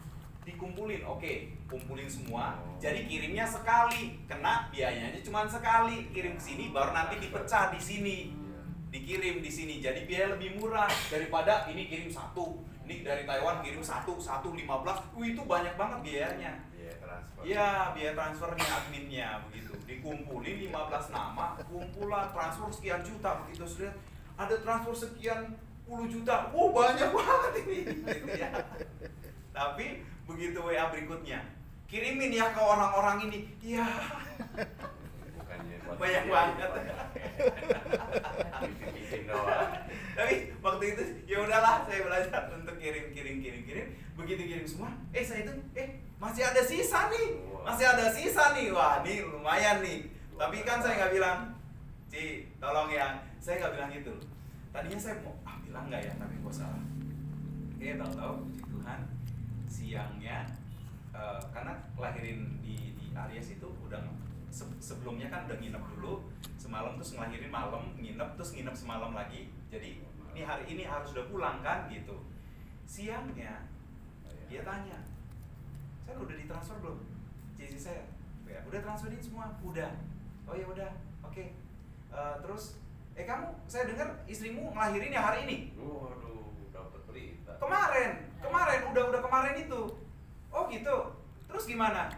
dikumpulin. Oke, kumpulin semua. Jadi kirimnya sekali, kena biayanya cuma sekali. Kirim ke sini baru nanti dipecah di sini. Dikirim di sini, jadi biaya lebih murah daripada ini kirim satu, ini dari Taiwan kirim satu 15, itu banyak banget biayanya. Biaya transfernya adminnya begitu, dikumpulin 15 nama, kumpulan transfer sekian juta begitu, sudah ada transfer sekian puluh juta, banyak banget ini, gitu ya. Tapi begitu WA berikutnya, kirimin ya ke orang-orang ini, ya. Banyak banget. Tapi waktu itu ya udahlah, saya belajar untuk kirim. Begitu kirim semua, saya itu masih ada sisa nih. Wah, ini lumayan nih. Tapi kan saya nggak bilang, Ci, tolong ya. Saya nggak bilang gitu. Tadinya saya mau bilang nggak ya, tapi kok salah. Tahu-tahu puji Tuhan, siangnya karena lahirin di Aries itu udah sebelumnya kan udah nginep dulu semalam, terus ngelahirin malam, nginep, terus nginep semalam lagi. Jadi ini hari ini harus udah pulang kan gitu. Siangnya dia tanya, saya udah ditransfer belum? Cici saya, ya udah transferin semua, udah. Oh ya udah, oke. Terus kamu, saya dengar istrimu ngelahirin ya hari ini. Waduh, dapat berita. Kemarin udah kemarin itu. Oh gitu. Terus gimana?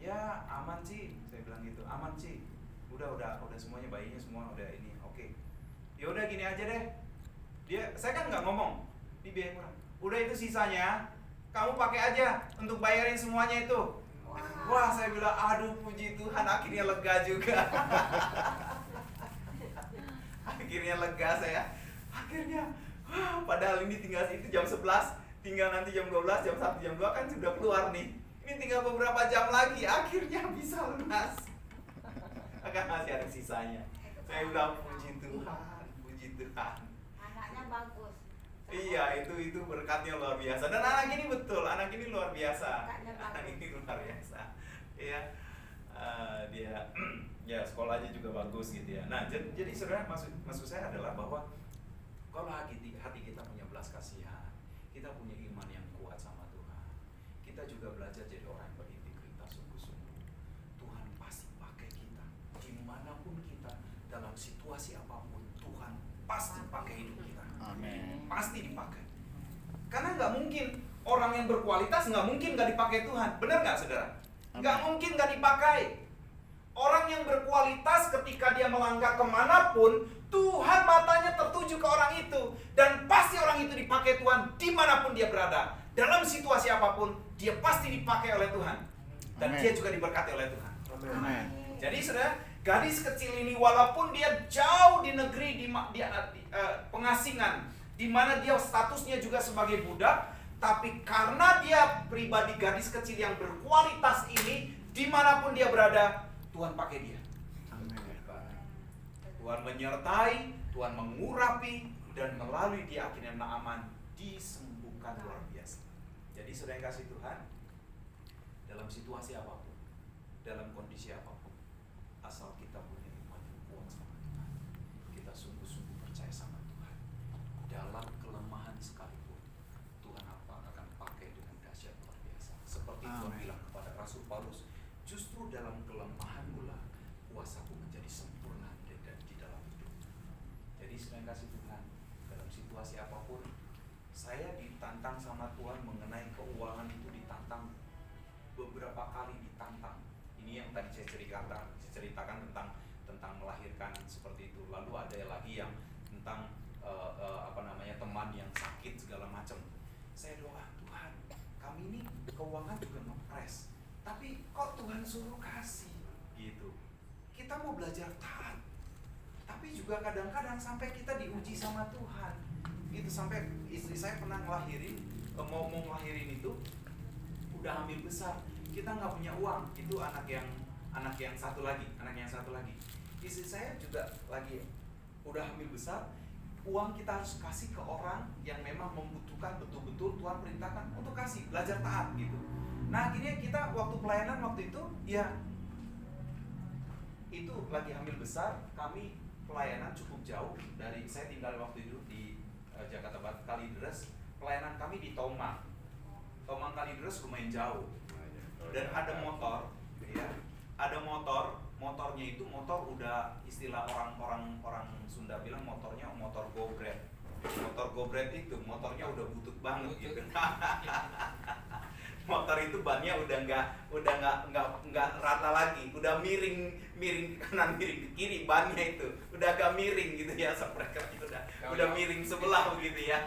Ya aman sih, saya bilang gitu. Aman sih. Udah semuanya, bayinya semua udah ini. Oke. Ya udah gini aja deh. Saya kan nggak ngomong. Ini biaya kurang. Udah itu sisanya kamu pakai aja untuk bayarin semuanya itu. Wah, saya bilang aduh puji Tuhan, akhirnya lega juga. Akhirnya lega saya. Padahal ini tinggal itu jam 11, tinggal nanti jam 12, jam 1, jam 2 kan sudah keluar nih. Ini tinggal beberapa jam lagi, akhirnya bisa lunas. Akan masih ada sisanya. Saya bilang puji Tuhan. Anaknya bagus. Iya, itu berkatnya luar biasa. Dan anak ini anak ini luar biasa. Iya, dia ya sekolahnya juga bagus gitu ya. Nah, jadi sebenarnya maksud saya adalah bahwa kalau hati kita punya belas kasihan, kita punya iman yang kuat sama Tuhan, kita juga belajar jadi orang yang berintegritas sungguh-sungguh, Tuhan pasti pakai kita dimanapun kita, dalam situasi apapun. Tuhan pasti pakai hidup kita. Amin. Pasti dipakai. Karena nggak mungkin orang yang berkualitas nggak mungkin nggak dipakai Tuhan. Benar nggak, saudara? Nggak mungkin nggak dipakai. Orang yang berkualitas ketika dia melangkah kemanapun, Tuhan matanya tertuju ke orang itu, dan pasti orang itu dipakai Tuhan dimanapun dia berada. Dalam situasi apapun, dia pasti dipakai oleh Tuhan, dan dia juga diberkati oleh Tuhan. Amin. Jadi saudara, gadis kecil ini walaupun dia jauh di negeri di pengasingan, di mana dia statusnya juga sebagai budak, tapi karena dia pribadi gadis kecil yang berkualitas ini, dimanapun dia berada, Tuhan pakai dia. Tuhan menyertai, Tuhan mengurapi, dan melalui dia akhirnya Naaman disembuhkan luar biasa. Jadi saudara yang kasih Tuhan, dalam situasi apapun, dalam kondisi apapun, asal kita punya iman yang kuat sama Tuhan, kita sungguh-sungguh percaya sama Tuhan, dalam kelemahan sekalipun, Tuhan akan pakai dengan dahsyat luar biasa. Seperti Tuhan bilang kepada Rasul Paulus, justru dalam kelemahanmu lah kuasaku menjadi sama Tuhan mengenai keuangan itu ditantang, beberapa kali ditantang. Ini yang tadi saya ceritakan tentang melahirkan seperti itu. Lalu ada lagi yang tentang teman yang sakit segala macam. Saya doa, Tuhan, kami ini keuangan juga ngepres, tapi kok Tuhan suruh kasih gitu. Kita mau belajar taat, tapi juga kadang-kadang sampai kita diuji sama Tuhan gitu. Sampai istri saya pernah ngelahirin, mau ngelahirin itu udah hamil besar, kita nggak punya uang. Itu anak yang satu lagi. Istri saya juga lagi udah hamil besar, uang kita harus kasih ke orang yang memang membutuhkan, betul-betul Tuhan perintahkan untuk kasih, belajar taat gitu. Nah akhirnya kita waktu pelayanan waktu itu, ya itu lagi hamil besar, kami pelayanan cukup jauh dari, saya tinggal waktu itu di Jakarta Barat, Kalideres. Pelayanan kami di Tomang Kalideres lumayan jauh, dan ada motor, ya, motornya itu motor udah istilah orang Sunda bilang motornya motor gobret. Motor gobret itu motornya udah butut banget gitu. Motor itu bannya udah nggak rata lagi, udah miring kanan miring ke kiri, bannya itu udah agak miring gitu ya, sprekernya udah miring sebelah begitu ya.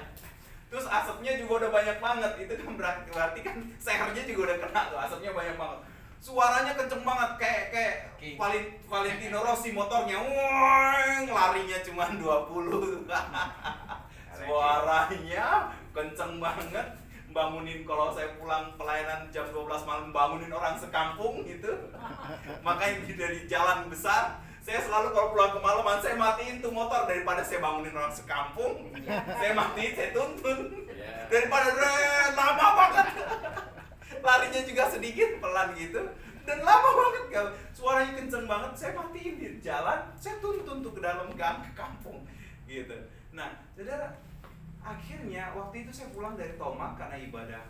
Terus asapnya juga udah banyak banget, itu kan berarti kan sehernya juga udah kena tuh, asapnya banyak banget. Suaranya kenceng banget kayak Valentino Rossi motornya, larinya cuma 20. Suaranya kenceng banget, bangunin kalau saya pulang pelayanan jam 12 malam, bangunin orang sekampung gitu. Makanya dari jalan besar, saya selalu kalau pulang kemalaman saya matiin tuh motor, daripada saya bangunin orang sekampung. Saya matiin, saya tuntun. Daripada lama banget. Larinya juga sedikit pelan gitu, dan lama banget, suaranya kenceng banget. Saya matiin di jalan, saya tuntun tuh ke dalam gang, ke kampung gitu. Nah saudara, akhirnya waktu itu saya pulang dari Tomang karena ibadah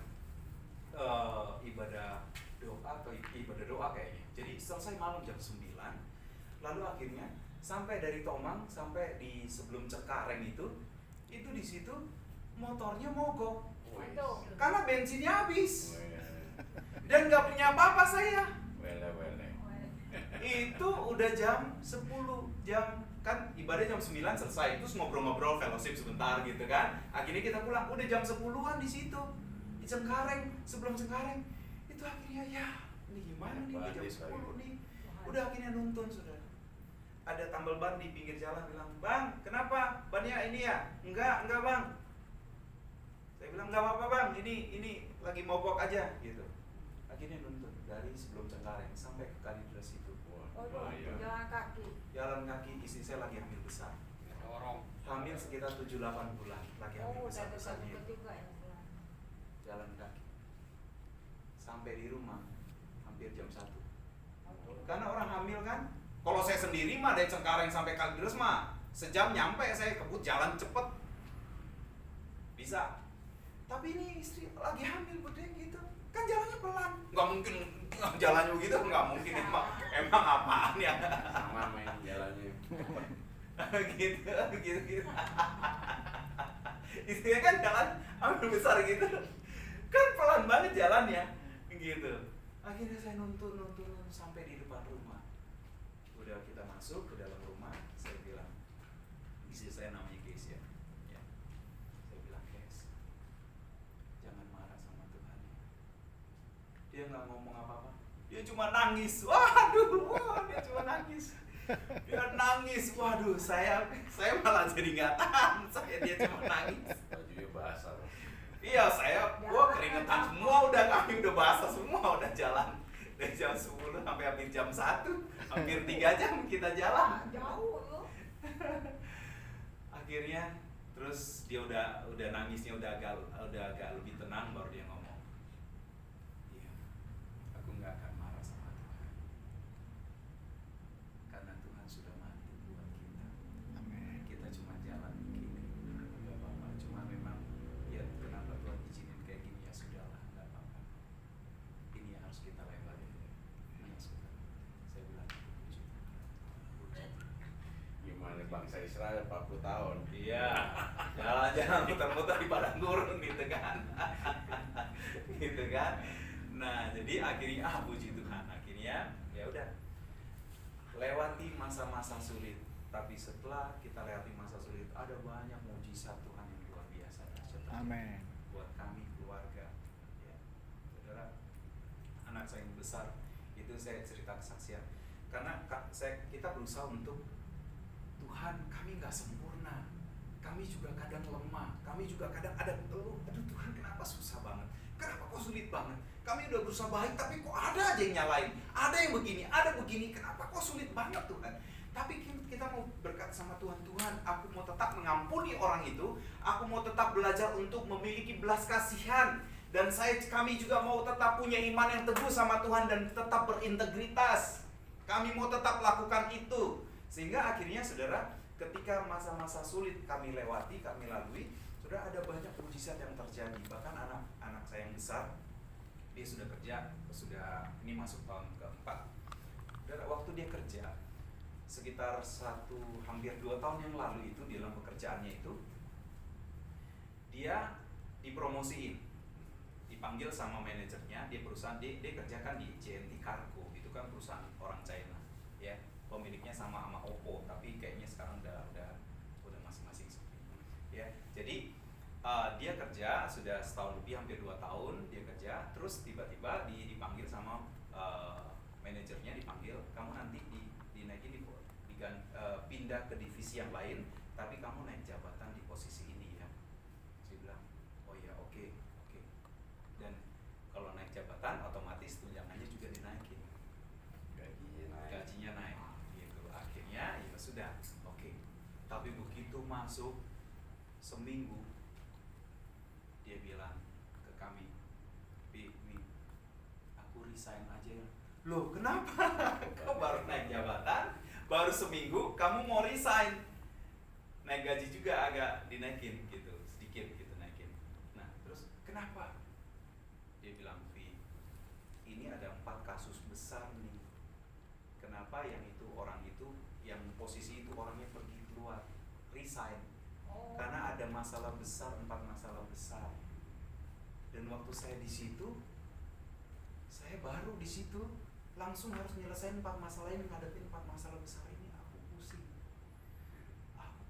doa kayaknya. Jadi selesai malam jam 9. Lalu akhirnya sampai dari Tomang sampai di sebelum Cengkareng itu di situ motornya mogok karena bensinnya habis. Dan gak punya apa-apa saya. Itu udah jam 10, kan ibadah jam 9 selesai, terus ngobrol-ngobrol fellowship sebentar gitu kan. Akhirnya kita pulang, udah jam 10-an di situ. Di Cengkareng, sebelum Cengkareng. Itu akhirnya ya, ini gimana nih, udah jam 10 nih. Udah akhirnya nuntun, saudara. Ada tambal ban di pinggir jalan, bilang, "Bang, kenapa? Bannya ini ya?" Enggak Bang. Saya bilang, "Enggak apa-apa Bang, ini lagi mogok aja," gitu. Akhirnya nuntun dari sebelum Cengkareng sampai ke Kalideres itu. Jalan kaki, istri saya lagi hamil besar. Hamil sekitar 7-8 bulan, lagi hamil besar-besarnya. Jalan kaki sampai di rumah hampir jam 1. Karena orang hamil kan, kalau saya sendiri mah dari Cengkareng sampai Kalideres mah sejam nyampe, saya kebut jalan cepet bisa. Tapi ini istri lagi hamil bedanya gitu, kan jalannya pelan, nggak mungkin jalannya begitu, nggak mungkin. Emang apaan ya? Sama main jalannya. gitu. Istrinya kan jalan hamil besar gitu, kan pelan banget jalannya gitu. Akhirnya saya nuntun sampai di depan rumah. Udah kita masuk ke dalam rumah, saya bilang, istri saya namanya Kes ya. Saya bilang, Kes, jangan marah sama Tuhan. Dia nggak ngomong apa-apa, dia cuma nangis. Dia cuma nangis. Dia nangis, waduh, saya malah jadi nggak tahan. Dia cuma nangis. Bajunya basah. Iya, keringetan semua, kami udah basah semua, udah jalan dari jam 10 sampai hampir jam 1, hampir 3 jam kita jalan. Jauh loh. Akhirnya terus dia udah nangisnya udah agak lebih tenang, baru dia ngomong, "Iya, aku nggak akan marah sama Tuhan, karena Tuhan sudah mati buat kita. Kita cuma jalan begini, nggak apa-apa. Cuma memang ya kenapa Tuhan izinin kayak gini, ya sudahlah, nggak apa-apa. Ini harus kita lewati." Saya bilang, Gimana bangsa Israel 40 tahun? iya, jalan-jalan muter-muter di padang gurun gitu kan. Jadi akhirnya puji Tuhan, akhirnya ya udah lewati masa-masa sulit. Tapi setelah kita lewati masa sulit, ada banyak mujizat Tuhan yang luar biasa dahsyat Amin. buat kami keluarga. Ya. Saudara, anak saya yang besar itu saya cerita kesaksian. Karena kita berusaha untuk Tuhan, kami nggak sempurna, kami juga kadang lemah, kami juga kadang ada keluh. Aduh Tuhan, kenapa susah banget? Kenapa kok sulit banget? Kami udah berusaha baik, tapi kok ada aja yang nyalain, ada yang begini, ada begini. Kenapa kok sulit banget Tuhan? Tapi kita mau berkata sama Tuhan, Tuhan, aku mau tetap mengampuni orang itu, aku mau tetap belajar untuk memiliki belas kasihan, dan kami juga mau tetap punya iman yang teguh sama Tuhan dan tetap berintegritas. Kami mau tetap lakukan itu. Sehingga akhirnya saudara, ketika masa-masa sulit kami lewati, kami lalui, saudara, ada banyak mujizat yang terjadi. Bahkan anak saya yang besar, dia sudah kerja, ini masuk tahun keempat. Dan waktu dia kerja, sekitar hampir 2 tahun yang lalu itu, di dalam pekerjaannya itu, dia dipromosiin, dipanggil sama manajernya. Dia kerjakan di JNT Cargo, itu kan perusahaan orang China, ya, pemiliknya sama Oppo, tapi kayaknya sekarang udah masing-masing seperti itu, ya. Jadi dia kerja sudah setahun lebih, hampir 2 tahun dia kerja, terus tiba-tiba dipanggil sama manajernya, dipanggil, kamu nanti dinaikin, pindah ke divisi yang lain, tapi kamu naik jabatan di posisi ini ya. Saya bilang, oh ya, oke. Dan kalau naik jabatan, otomatis tunjangannya juga dinaikin, gajinya naik gitu. Akhirnya ya sudah, oke. Tapi begitu masuk seminggu, dia bilang ke kami, Mi, aku resign aja ya. Loh, kenapa? Kau baru naik jabatan, baru seminggu kamu mau resign. Naik gaji juga agak dinaikin gitu, sedikit gitu naikin. Nah, terus kenapa? Dia bilang, Vi, ini ada 4 kasus besar nih. Kenapa orang itu, yang posisi itu orangnya pergi keluar, resign? Karena ada masalah besar, 4 masalah besar. Dan waktu saya di situ, saya baru di situ langsung harus nyelesain 4 masalah ini, ngadepin 4 masalah besar ini. Aku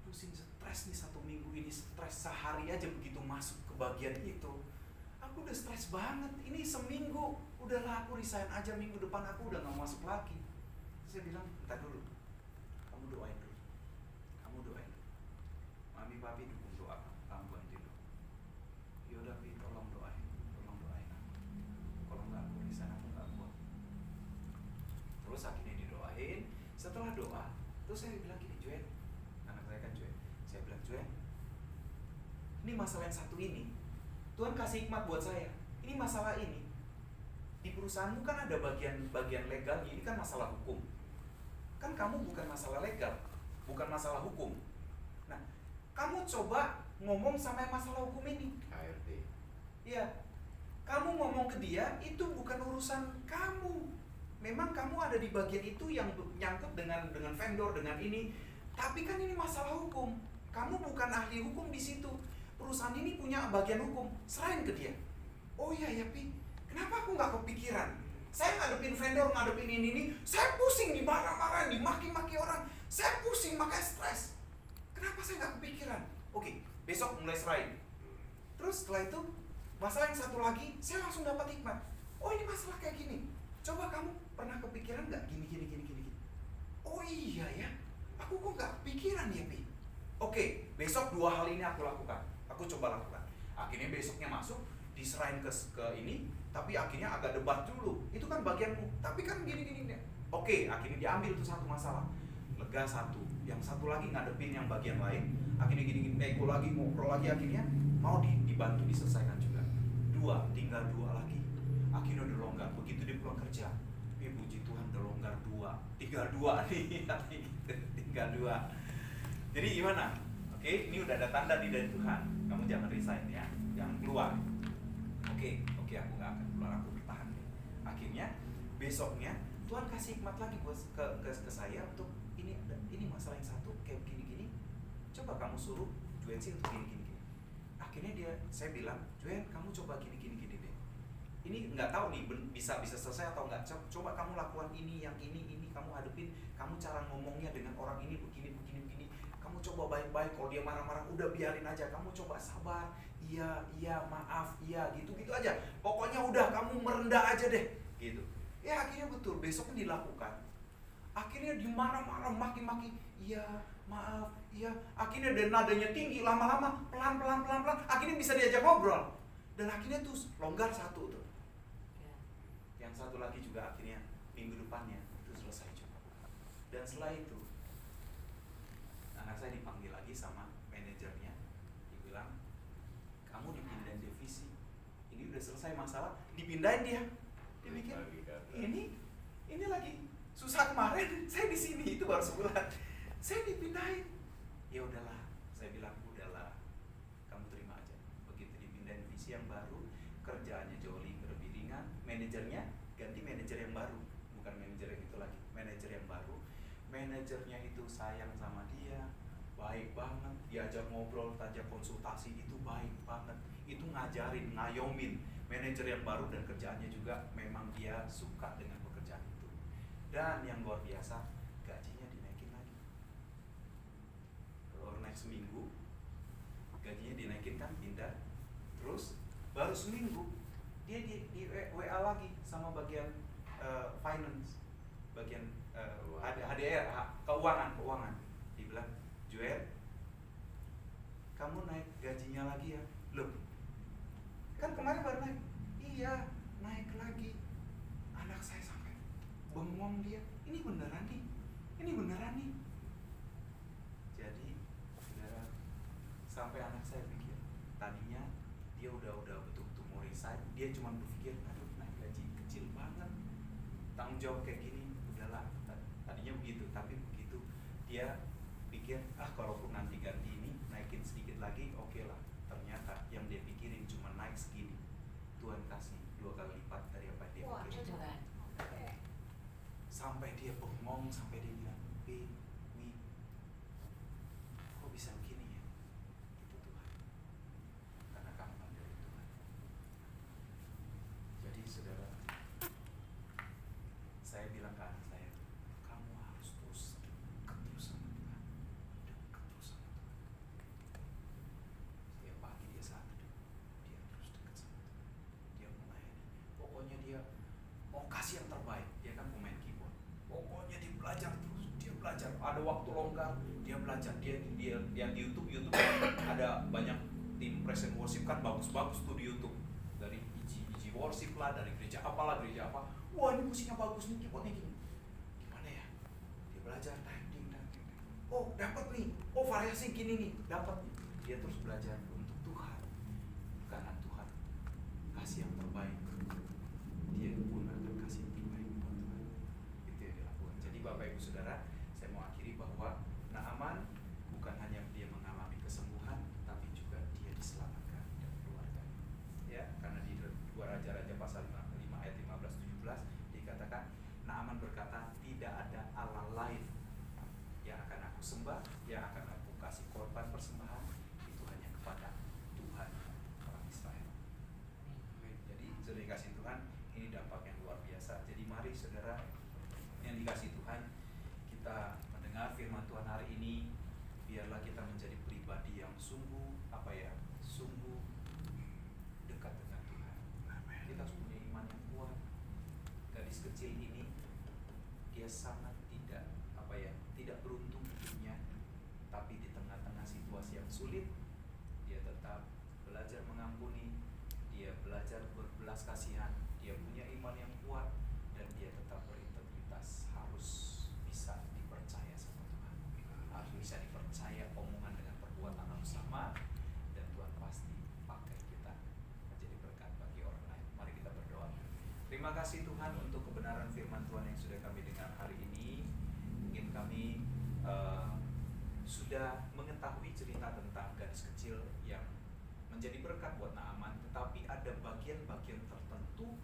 pusing, stres nih 1 minggu ini, stres sehari aja begitu masuk ke bagian itu. Aku udah stres banget, ini seminggu, udahlah aku resign aja, minggu depan aku udah gak masuk lagi. Terus saya bilang, entar dulu, kamu doain dulu. Mami papi dukung doa kamu, bantuin dulu. Yaudah Pi, tolong doain aku. Kalau nggak aku resign, aku nggak kuat. Terus akhirnya didoain. Setelah doa, terus saya bilang gini, Joen, anak saya kan Joen, saya bilang, Joen, ini masalah yang satu ini, Tuhan kasih hikmat buat saya. Ini masalah ini, di perusahaanmu kan ada bagian legalnya, ini kan masalah hukum. Kan kamu bukan masalah legal, bukan masalah hukum. Nah, kamu coba ngomong sama yang masalah hukum ini. HRD. Iya, kamu ngomong ke dia, itu bukan urusan kamu. Memang kamu ada di bagian itu yang nyangkut dengan vendor, dengan ini. Tapi kan ini masalah hukum. Kamu bukan ahli hukum di situ. Perusahaan ini punya bagian hukum, serahin ke dia. Oh iya ya Pi, kenapa aku nggak kepikiran? Saya ngadepin vendor, ngadepin ini, saya pusing, dimarah-marahin, dimaki-maki orang. Saya pusing, makanya stres. Kenapa saya nggak kepikiran? Oke, besok mulai serahin. Terus setelah itu, masalah yang satu lagi, saya langsung dapat hikmat. Oh ini masalah kayak gini. Coba kamu pernah kepikiran nggak gini. Oh iya ya, aku kok nggak kepikiran ya Pi. Oke, besok 2 hal ini aku lakukan. Aku coba lakukan. Akhirnya besoknya masuk, diserahin ke ini, tapi akhirnya agak debat dulu. Itu kan bagianmu. Tapi kan gini. Oke, akhirnya diambil tuh 1 masalah. Lega 1. Yang satu lagi ngadepin yang bagian lain. Akhirnya gini, nego lagi, ngobrol lagi, akhirnya mau dibantu diselesaikan juga. 2, tinggal 2 lagi. Akhirnya udah longgar. Begitu dia pulang kerja, puji Tuhan udah longgar 2. Tinggal 2 nih. Tinggal 2. Jadi gimana? Oke, ini udah ada tanda di dari Tuhan. Kamu jangan resign ya, jangan keluar. Oke, aku nggak akan keluar, aku bertahan. Akhirnya besoknya Tuhan kasih hikmat lagi buat ke saya untuk ini masalah yang satu kayak gini. Coba kamu suruh Joen sih untuk gini. Akhirnya saya bilang, Joen, kamu coba gini deh. Ini nggak tahu nih bisa selesai atau nggak. Coba kamu lakukan ini, yang ini kamu hadepin. Kamu cara ngomongnya dengan orang ini begini. Kamu coba baik-baik. Kalau dia marah-marah, udah biarin aja. Kamu coba sabar. Iya, maaf, iya, gitu aja. Pokoknya udah kamu merendah aja deh, gitu. Ya akhirnya betul, besoknya dilakukan. Akhirnya di marah-marah, maki-maki. Iya, maaf, iya. Akhirnya dan nadanya tinggi, lama-lama pelan-pelan. Akhirnya bisa diajak ngobrol. Dan akhirnya tuh longgar satu tuh. Yang satu lagi juga akhirnya minggu depannya itu selesai juga. Dan setelah itu anak saya dipanggil lagi sama manajernya. Dibilang, kamu dipindahin divisi. Ini udah selesai masalah, dipindahin dia. Dia pikir, ini lagi susah kemarin, saya di sini itu baru sebulan. Saya dipindahin. Ya udahlah, saya bilang udahlah. Kamu terima aja. Begitu dipindahin divisi yang baru, kerjaannya jauh lebih ringan, manajernya ganti manajer yang baru, bukan manajer yang itu lagi, manajer yang baru. Manajernya itu sayang sama dia, baik banget, diajak ngobrol, diajak konsultasi, itu baik banget, itu ngajarin, ngayomin. Manajer yang baru dan kerjaannya juga memang dia suka dengan pekerjaan itu. Dan yang luar biasa, gajinya dinaikin lagi. Baru naik seminggu, gajinya dinaikin kan, pindah. Terus baru seminggu dia di WA lagi sama bagian finance, bagian HDR, keuangan. Dibilang, Joel, kamu naik gajinya lagi ya? Loh, kan kemarin baru naik. Iya, naik lagi. Anak saya sampai bengong dia. Ini beneran nih. Jadi, saudara, sampai anak saya pikir, tadinya dia udah betul-betul mau resign. Dia cuma berpikir, aduh, naik gaji kecil banget, tanggung jawab kayak gini, udahlah. Tadinya begitu, tapi begitu dia pikir, kalaupun nanti ganti ini, naikin sedikit lagi, oke lah. Ternyata yang dia pikirin cuma naik segini. Tuhan kasih 2 kali lipat dari apa yang dia pikirin. Sampai dia bengong, sampai dia bilang, Wi, kok bisa begini ya? Itu Tuhan. Karena kamu dari Tuhan. Jadi saudara, saya bilang ke anak saya, kamu harus terus dekat terus sama Tuhan. Setiap pagi dia saat teduh, dia terus dekat sama Tuhan. Dia melayani. Pokoknya dia mau kasih yang terbaik. Dia kan pemain keyboard. Pokoknya dia belajar terus. Dia belajar. Ada waktu longgar, dia belajar. Dia di YouTube ada banyak tim praise and worship kan bagus-bagus tuh di YouTube. Dari Iji worship lah, dari gereja apa. Wah, ini musiknya bagus nih, keyboardnya gini. Gimana ya? Dia belajar typing. Oh, dapat nih. Oh, variasi gini nih, dapat nih. Dia terus belajar untuk Tuhan. Karena Tuhan kasih yang terbaik. Dia pun akan kasih yang terbaik buat Tuhan. Itu yang dilakukan. Jadi Bapak Ibu Saudara, saya mau akhiri bahwa Naaman bukan hanya dia mengalami kesembuhan, tapi juga dia diselamatkan dan keluarganya. Ya, karena di 2 Raja-Raja pasal 5 ayat 15-17 dikatakan, Naaman berkata, tidak ada Allah lain yang akan aku sembah, yang akan aku kasih korban persembahan, itu hanya kepada Tuhan orang Israel. Jadi sudah dikasih Tuhan, ini dampak yang luar biasa. Jadi mari saudara yang dikasih Tuhan, kita mendengar firman Tuhan hari ini, biarlah kita menjadi pribadi yang sungguh sungguh dekat dengan Tuhan. Kita harus punya iman yang kuat. Gadis kecil ini dia sangat tidak beruntung hidupnya, tapi di tengah-tengah situasi yang sulit dia tetap belajar mengampuni, dia belajar berbelas kasihan, dia punya iman yang kuat, dan dia tetap berintegritas. Harus bisa dipercaya sama Tuhan, harus bisa dipercaya omongan dengan perbuatan harus sama, dan Tuhan pasti pakai kita menjadi berkat bagi orang lain. Mari kita berdoa. Terima kasih Tuhan untuk kebenaran firman Tuhan yang sudah kami dengar hari ini. Mungkin kami sudah mengetahui cerita tentang gadis kecil yang menjadi berkat buat Naaman, tetapi ada bagian-bagian tertentu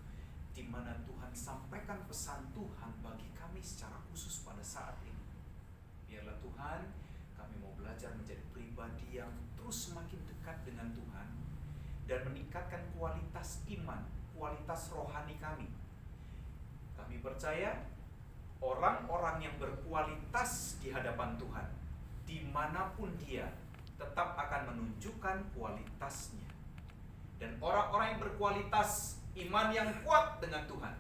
di mana Tuhan sampaikan pesan Tuhan bagi kami secara khusus pada saat ini. Biarlah Tuhan, kami mau belajar menjadi pribadi yang terus semakin dekat dengan Tuhan dan meningkatkan kualitas iman, kualitas rohani kami. Kami percaya orang-orang yang berkualitas di hadapan Tuhan, dimanapun dia, tetap akan menunjukkan kualitasnya. Dan orang-orang yang berkualitas, iman yang kuat dengan Tuhan,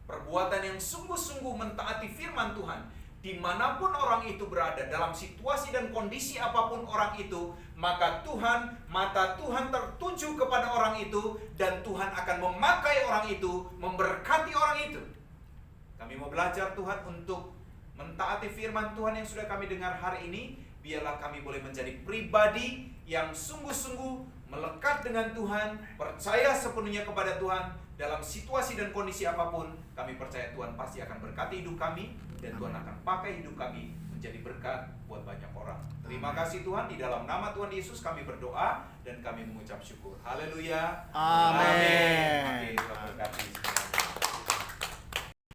perbuatan yang sungguh-sungguh mentaati firman Tuhan, dimanapun orang itu berada, dalam situasi dan kondisi apapun orang itu, maka mata Tuhan tertuju kepada orang itu, dan Tuhan akan memakai orang itu, memberkati orang itu. Kami mau belajar Tuhan untuk mentaati firman Tuhan yang sudah kami dengar hari ini. Biarlah kami boleh menjadi pribadi yang sungguh-sungguh melekat dengan Tuhan, percaya sepenuhnya kepada Tuhan. Dalam situasi dan kondisi apapun, kami percaya Tuhan pasti akan berkati hidup kami, dan Tuhan akan pakai hidup kami menjadi berkat buat banyak orang. Terima kasih Tuhan, di dalam nama Tuhan Yesus kami berdoa dan kami mengucap syukur. Haleluya. Amin.